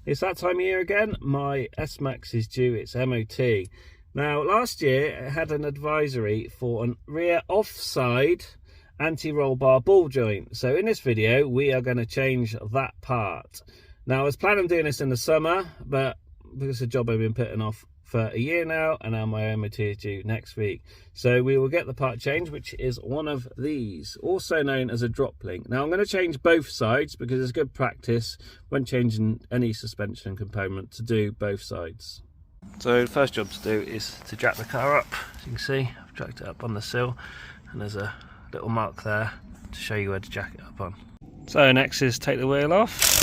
It's that time of year again. My S-Max is due its MOT. Now, last year it had an advisory for a rear offside anti-roll bar ball joint. So in this video, we are going to change that part. Now, I was planning on doing this in the summer, but because it's a job I've been putting off for a year now, and now my MOT is due next week. So we will get the part changed, which is one of these, also known as a drop link. Now I'm going to change both sides because it's good practice when changing any suspension component to do both sides. So the first job to do is to jack the car up. As you can see, I've jacked it up on the sill, and there's a little mark there to show you where to jack it up on. So next is take the wheel off.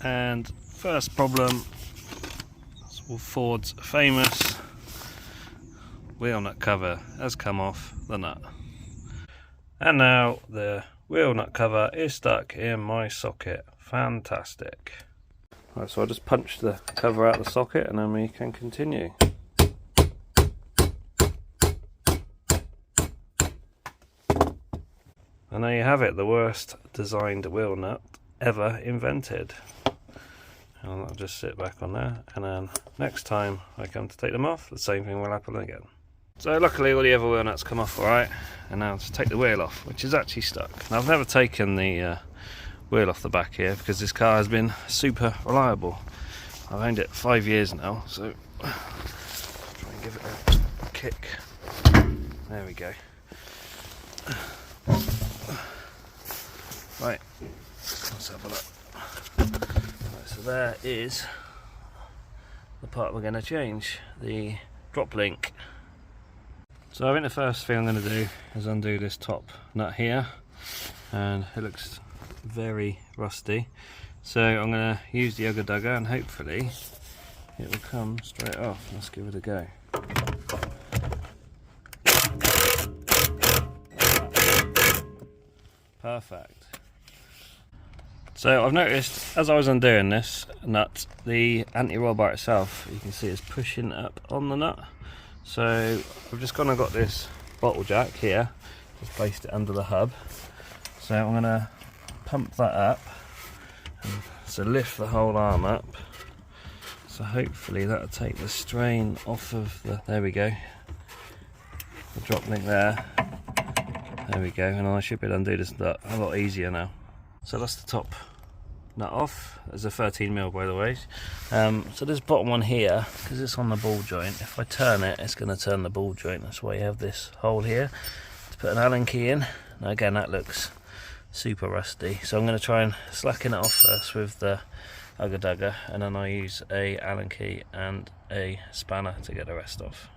And first problem is Ford's famous wheel nut cover has come off the nut. And now the wheel nut cover is stuck in my socket. Fantastic. Right, so I'll just punch the cover out of the socket and then we can continue. And there you have it, the worst designed wheel nut ever invented. And I'll just sit back on there, and then next time I come to take them off, the same thing will happen again. So luckily all the other wheel nuts come off alright, and now to take the wheel off, which is actually stuck. Now I've never taken the wheel off the back here because this car has been super reliable. I've owned it 5 years now, so try and give it a kick. There we go. Right, let's have a look. So there is the part we're going to change, the drop link. So I think the first thing I'm going to do is undo this top nut here, and it looks very rusty. So I'm going to use the Ugga Dugger and hopefully it will come straight off. Let's give it a go. Perfect. So I've noticed as I was undoing this nut, the anti-roll bar itself, you can see it's pushing up on the nut. So I've just gone and got this bottle jack here, just placed it under the hub. So I'm going to pump that up, and so lift the whole arm up. So hopefully that'll take the strain off of the, there we go, the drop link there. There we go, and I should be able to undo this nut a lot easier now. So that's the top nut off. There's a 13mm by the way. So this bottom one here, because it's on the ball joint, if I turn it, it's going to turn the ball joint. That's why you have this hole here to put an Allen key in. Now again, that looks super rusty, so I'm going to try and slacken it off first with the Ugga Dugger, and then I use a Allen key and a spanner to get the rest off.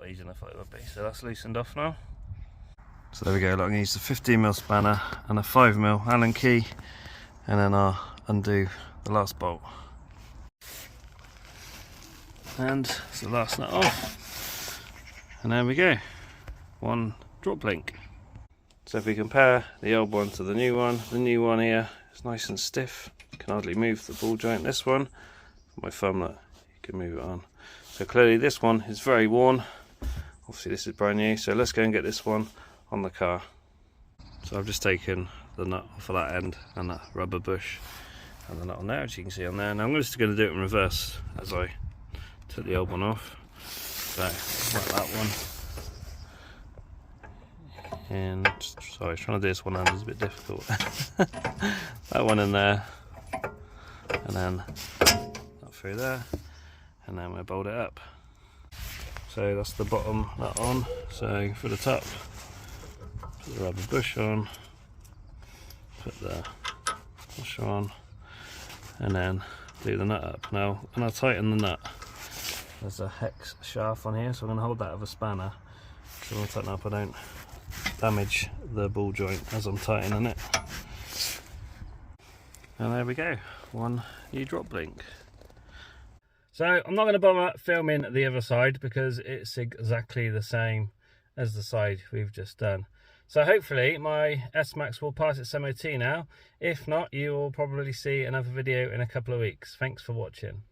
Easier than I thought it would be. So that's loosened off now. So there we go. Look, I'm going to use the 15mm spanner and a 5mm Allen key, and then I'll undo the last bolt. And it's the last nut off. And there we go. One drop link. So if we compare the old one to the new one here is nice and stiff. You can hardly move the ball joint. This one, my thumb, that you can move it on. So clearly this one is very worn. Obviously this is brand new, so let's go and get this one on the car. So I've just taken the nut off of that end and that rubber bush and the nut on there, as you can see on there. Now I'm just going to do it in reverse as I took the old one off. So like that one. And sorry, trying to do this one hand is a bit difficult. That one in there, and then that through there, and then we'll bolt it up. So that's the bottom nut on. So for the top, put the rubber bush on, put the washer on, and then do the nut up. Now when I tighten the nut, there's a hex shaft on here, so I'm going to hold that with a spanner, so when I tighten up I don't damage the ball joint as I'm tightening it. And there we go, one new drop link. So I'm not going to bother filming the other side because it's exactly the same as the side we've just done. So hopefully my S-Max will pass its MOT now. If not, you will probably see another video in a couple of weeks. Thanks for watching.